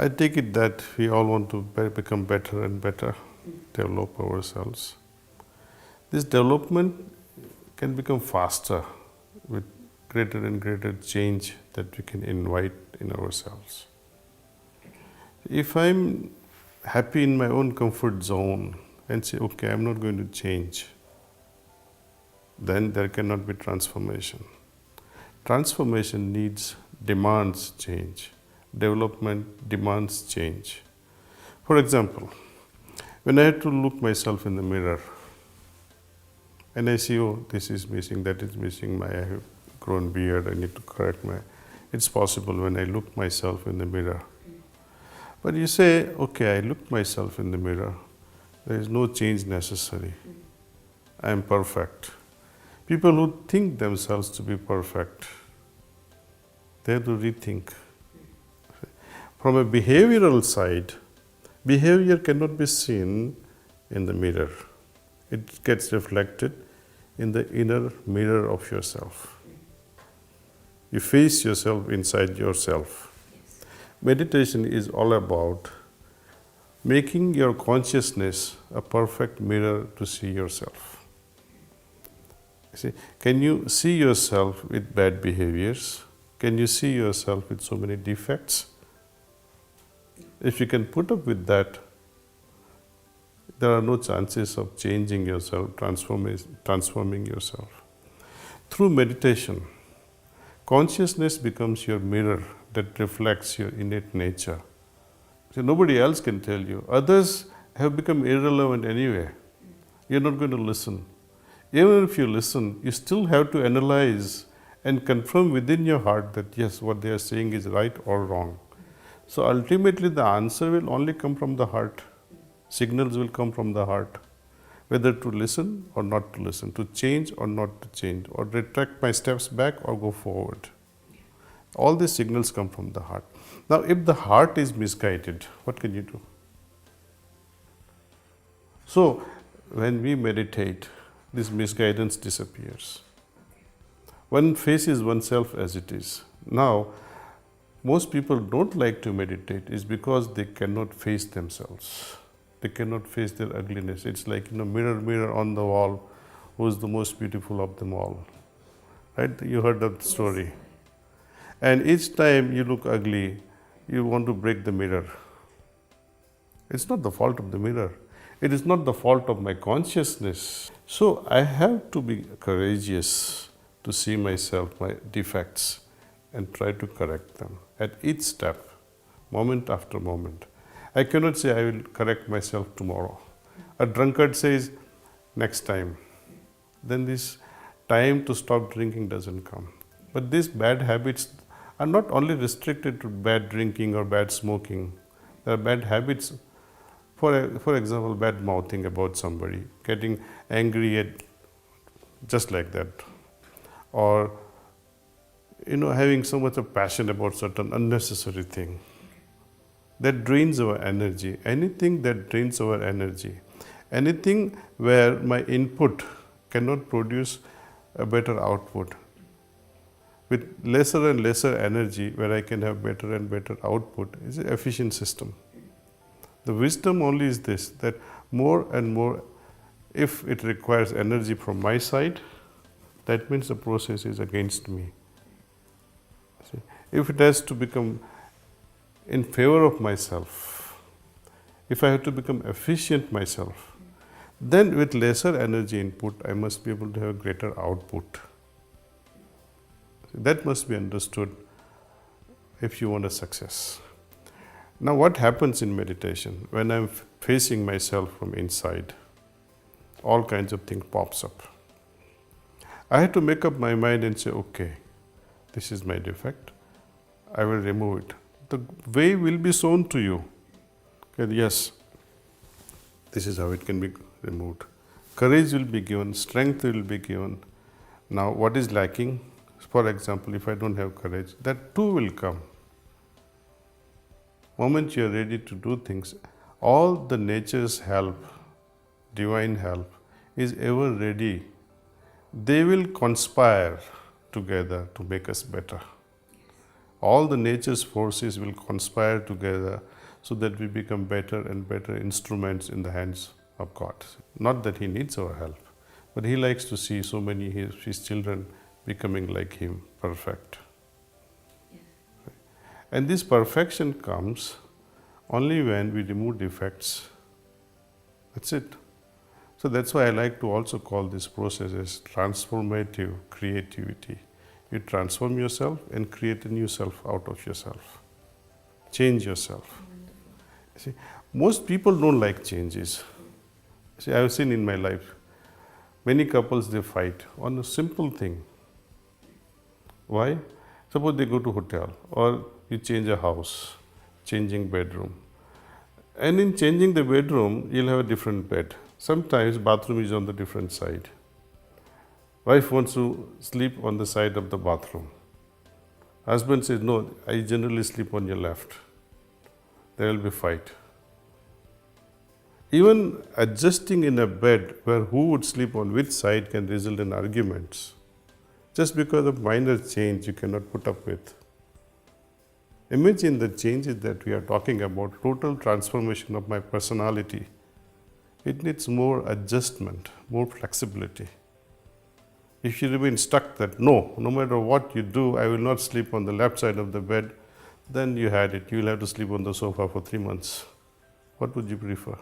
I take it that we all want to become better and better, develop ourselves. This development can become faster with greater and greater change that we can invite in ourselves. If I'm happy in my own comfort zone and say, okay, I'm not going to change, then there cannot be transformation. Transformation demands change. Development demands change. For example, when I have to look myself in the mirror and I see, oh, this is missing, that is missing, I have grown beard, I need to correct it's possible when I look myself in the mirror. But you say, okay, I look myself in the mirror, there is no change necessary. I am perfect. People who think themselves to be perfect, they have to rethink. From a behavioral side, behavior cannot be seen in the mirror. It gets reflected in the inner mirror of yourself. You face yourself inside yourself. Meditation is all about making your consciousness a perfect mirror to see yourself. See, can you see yourself with bad behaviors? Can you see yourself with so many defects? If you can put up with that, there are no chances of changing yourself, transforming yourself. Through meditation, consciousness becomes your mirror that reflects your innate nature. So nobody else can tell you. Others have become irrelevant anyway. You're not going to listen. Even if you listen, you still have to analyze and confirm within your heart that yes, what they are saying is right or wrong. So ultimately the answer will only come from the heart. Signals will come from the heart. Whether to listen or not to listen, to change or not to change, or retract my steps back or go forward. All these signals come from the heart. Now if the heart is misguided, what can you do? So when we meditate, this misguidance disappears. One faces oneself as it is. Now, most people don't like to meditate is because they cannot face themselves. They cannot face their ugliness. It's like, mirror, mirror on the wall, who is the most beautiful of them all? Right? You heard that story. And each time you look ugly, you want to break the mirror. It's not the fault of the mirror. It is not the fault of my consciousness. So I have to be courageous to see myself, my defects, and try to correct them at each step, moment after moment. I cannot say I will correct myself tomorrow. A drunkard says, next time. Then this time to stop drinking doesn't come. But these bad habits are not only restricted to bad drinking or bad smoking. There are bad habits, for example, bad mouthing about somebody, getting angry at just like that, or having so much of passion about certain unnecessary thing. That drains our energy. Anything that drains our energy, anything where my input cannot produce a better output, with lesser and lesser energy where I can have better and better output, is an efficient system. The wisdom only is this, that more and more, if it requires energy from my side, that means the process is against me. See? If it has to become in favor of myself, if I have to become efficient myself, then with lesser energy input, I must be able to have greater output. That must be understood if you want a success. Now what happens in meditation? When I'm facing myself from inside, all kinds of things pops up. I have to make up my mind and say, okay, this is my defect, I will remove it. The way will be shown to you. Okay, yes, this is how it can be removed. Courage will be given, strength will be given. Now what is lacking? For example, if I don't have courage, that too will come. Moment you are ready to do things, all the nature's help, divine help, is ever ready. They will conspire together to make us better. All the nature's forces will conspire together so that we become better and better instruments in the hands of God. Not that He needs our help, but He likes to see so many of His children becoming like Him, perfect. Yes. And this perfection comes only when we remove defects. That's it. So that's why I like to also call this process as transformative creativity. You transform yourself and create a new self out of yourself. Change yourself. See, most people don't like changes. See, I've seen in my life, many couples, they fight on a simple thing. Why? Suppose they go to hotel or you change a house, changing bedroom. And in changing the bedroom, you'll have a different bed. Sometimes bathroom is on the different side. Wife wants to sleep on the side of the bathroom. Husband says, no, I generally sleep on your left. There will be fight. Even adjusting in a bed where who would sleep on which side can result in arguments. Just because of minor change you cannot put up with. Imagine the changes that we are talking about, total transformation of my personality. It needs more adjustment, more flexibility. If you remain stuck that no matter what you do, I will not sleep on the left side of the bed, then you had it. You will have to sleep on the sofa for 3 months. What would you prefer?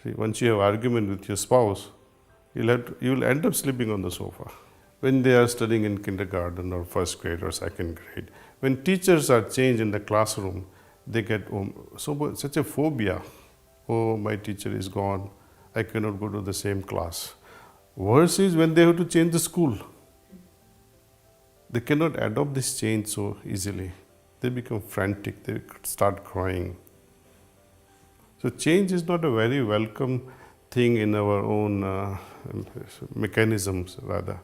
See, once you have argument with your spouse, you will end up sleeping on the sofa. When they are studying in kindergarten or first grade or second grade, when teachers are changed in the classroom, they get such a phobia. Oh, my teacher is gone. I cannot go to the same class. Worse is when they have to change the school. They cannot adopt this change so easily. They become frantic. They start crying. So change is not a very welcome thing in our own mechanisms, rather.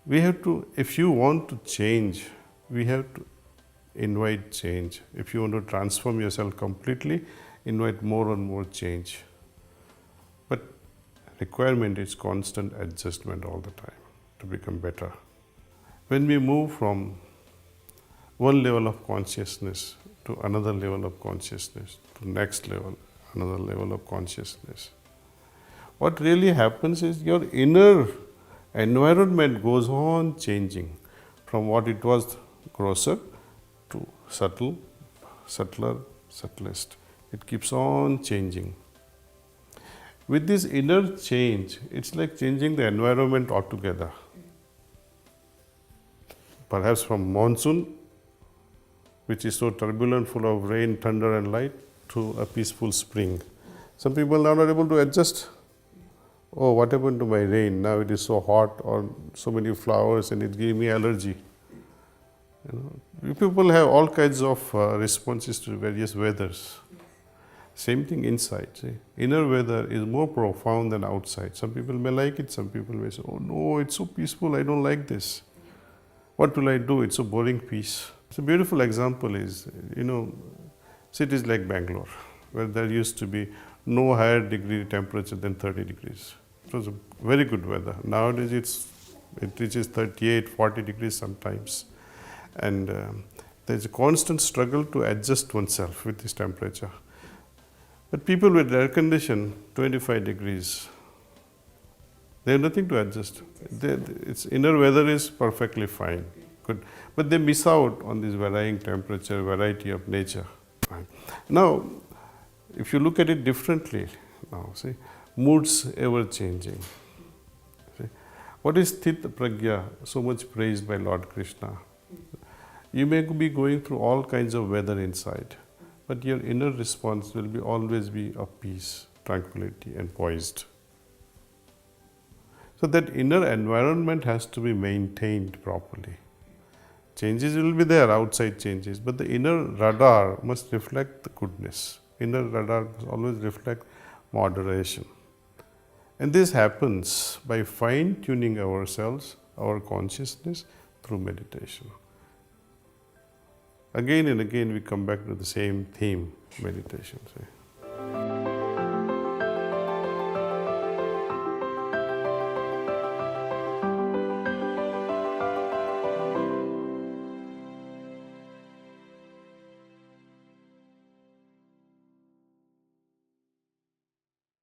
We have to, if you want to change, we have to invite change. If you want to transform yourself completely, invite more and more change. But requirement is constant adjustment all the time to become better. When we move from one level of consciousness to another level of consciousness, to next level, another level of consciousness, what really happens is your inner environment goes on changing from what it was grosser to subtle, subtler, subtlest. It keeps on changing. With this inner change, it's like changing the environment altogether. Perhaps from monsoon, which is so turbulent, full of rain, thunder and light, to a peaceful spring. Some people are not able to adjust. Oh, what happened to my rain? Now it is so hot, or so many flowers and it gave me allergy. People have all kinds of responses to various weathers. Same thing inside. See? Inner weather is more profound than outside. Some people may like it, some people may say, oh no, it's so peaceful, I don't like this. What will I do? It's a boring peace. So a beautiful example is, cities like Bangalore, where there used to be no higher degree temperature than 30 degrees. It was a very good weather. Nowadays it reaches 38, 40 degrees sometimes. And there's a constant struggle to adjust oneself with this temperature. But people with air condition, 25 degrees, they have nothing to adjust. Its inner weather is perfectly fine, good. But they miss out on this varying temperature, variety of nature. Right. Now, if you look at it differently, now see, moods ever changing. See, what is Sthit Pragya, so much praised by Lord Krishna? You may be going through all kinds of weather inside, but your inner response will always be of peace, tranquility and poised. So that inner environment has to be maintained properly. Changes will be there, outside changes, but the inner radar must reflect the goodness. Inner radar must always reflect moderation. And this happens by fine-tuning ourselves, our consciousness, through meditation. Again and again we come back to the same theme, meditation.